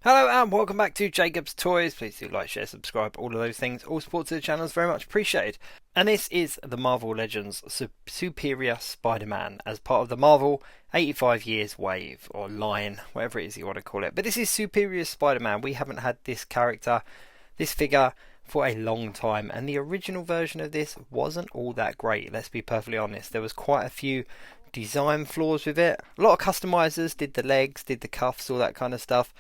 Hello and welcome back to Jacob's Toys. Please do like, share, subscribe, all of those things. All support to the channel is very much appreciated. And this is the Marvel Legends Superior Spider-Man as part of the Marvel 85 Years Wave, or line, whatever it is you want to call it. But this is Superior Spider-Man. We haven't had this character, this figure, for a long time. And the original version of this wasn't all that great, let's be perfectly honest. There was quite a few design flaws with it. A lot of customizers did the legs, did the cuffs, all that kind of stuff.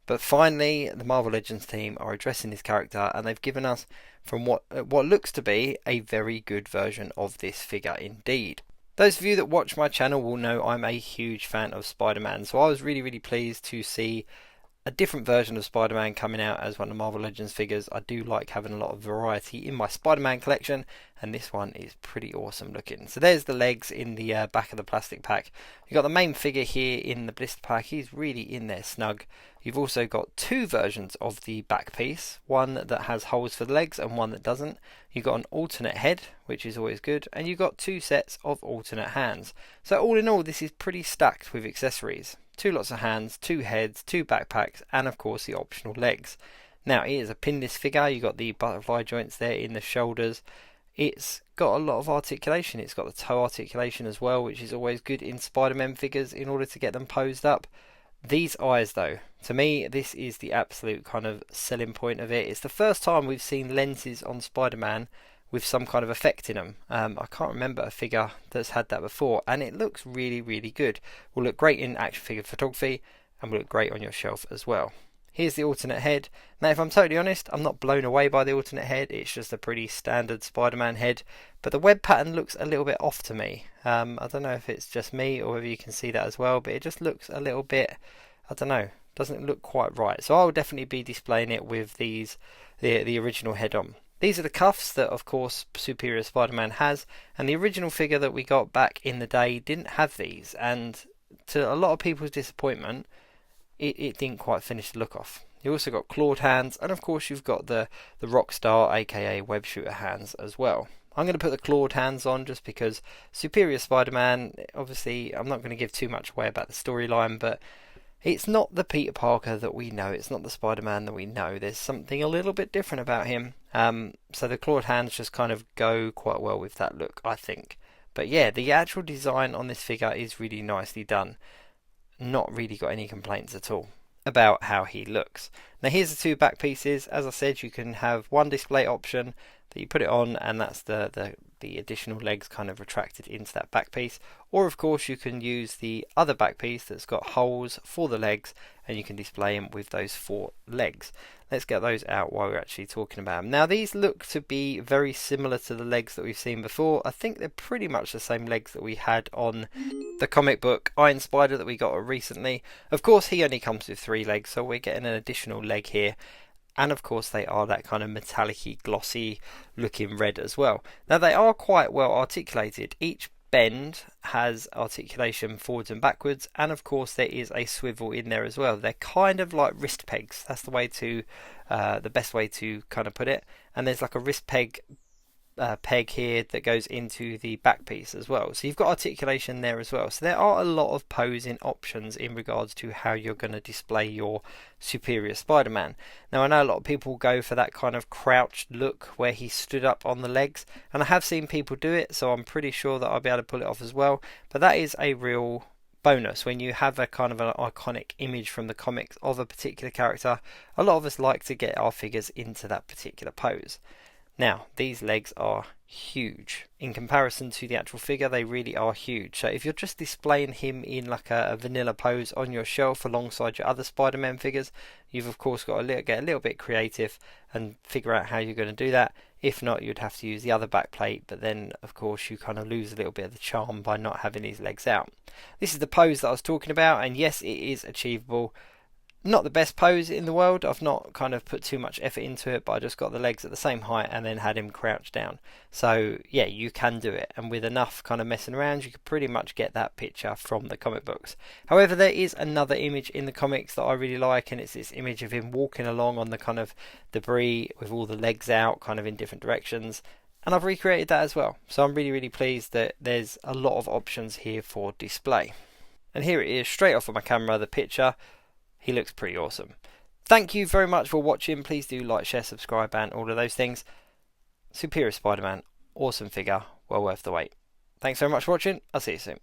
But finally, the Marvel Legends team are addressing this character, and they've given us, from what looks to be, a very good version of this figure indeed. Those of you that watch my channel will know I'm a huge fan of Spider-Man, so I was really pleased to see a different version of Spider-Man coming out as one of the Marvel Legends figures. I do like having a lot of variety in my Spider-Man collection, and this one is pretty awesome looking. So there's the legs in the back of the plastic pack. You've got the main figure here in the blister pack. He's really in there snug. You've also got two versions of the back piece, one that has holes for the legs and one that doesn't. You've got an alternate head, which is always good, and you've got two sets of alternate hands. So all in all, this is pretty stacked with accessories. Two lots of hands, two heads, two backpacks, and of course the optional legs. Now it is a pinless figure. You've got the butterfly joints there in the shoulders. It's got a lot of articulation. It's got the toe articulation as well, which is always good in Spider-Man figures in order to get them posed up. These eyes though, to me this is the absolute kind of selling point of it. It's the first time we've seen lenses on Spider-Man with some kind of effect in them. I can't remember a figure that's had that before, and it looks really good. Will look great in action figure photography and will look great on your shelf as well. Here's the alternate head. Now if I'm totally honest, I'm not blown away by the alternate head. It's just a pretty standard Spider-Man head, but the web pattern looks a little bit off to me. I don't know if it's just me or whether you can see that as well, but it just looks a little bit, I don't know, doesn't look quite right. So I'll definitely be displaying it with these the original head on. These are the cuffs that of course Superior Spider-Man has, and the original figure that we got back in the day didn't have these, and to a lot of people's disappointment, it didn't quite finish the look off. You also got clawed hands, and of course you've got the Rockstar aka web shooter hands as well. I'm going to put the clawed hands on just because Superior Spider-Man, obviously I'm not going to give too much away about the storyline, but it's not the Peter Parker that we know. It's not the Spider-Man that we know. There's something a little bit different about him. So the clawed hands just kind of go quite well with that look, I think. But yeah, the actual design on this figure is really nicely done. Not really got any complaints at all about how he looks. Now here's the two back pieces. As I said, you can have one display option that you put it on, and that's the additional legs kind of retracted into that back piece, or of course you can use the other back piece that's got holes for the legs, and you can display them with those four legs. Let's get those out while we're actually talking about them. Now these look to be very similar to the legs that we've seen before. I think they're pretty much the same legs that we had on the comic book Iron Spider that we got recently. Of course he only comes with 3 legs, so we're getting an additional leg here. And of course they are that kind of metallic-y, glossy looking red as well. Now they are quite well articulated. Each bend has articulation forwards and backwards, and of course there is a swivel in there as well. They're kind of like wrist pegs. That's the way to, the best way to kind of put it. And there's like a wrist peg peg here that goes into the back piece as well, so you've got articulation there as well. So there are a lot of posing options in regards to how you're going to display your Superior Spider-Man. Now I know a lot of people go for that kind of crouched look where he stood up on the legs, and I have seen people do it, so I'm pretty sure that I'll be able to pull it off as well. But that is a real bonus when you have a kind of an iconic image from the comics of a particular character. A lot of us like to get our figures into that particular pose. Now, these legs are huge. In comparison to the actual figure, they really are huge. So if you're just displaying him in like a vanilla pose on your shelf alongside your other Spider-Man figures, you've of course got to get a little bit creative and figure out how you're going to do that. If not, you'd have to use the other back plate, but then of course you kind of lose a little bit of the charm by not having these legs out. This is the pose that I was talking about, and yes, it is achievable. Not the best pose in the world. I've not kind of put too much effort into it, but I just got the legs at the same height and then had him crouched down. So yeah, you can do it, and with enough kind of messing around you could pretty much get that picture from the comic books. However, there is another image in the comics that I really like, and it's this image of him walking along on the kind of debris with all the legs out kind of in different directions, and I've recreated that as well. So I'm really pleased that there's a lot of options here for display. And here it is, straight off of my camera, the picture. He looks pretty awesome. Thank you very much for watching. Please do like, share, subscribe, and all of those things. Superior Spider-Man, awesome figure, well worth the wait. Thanks very much for watching. I'll see you soon.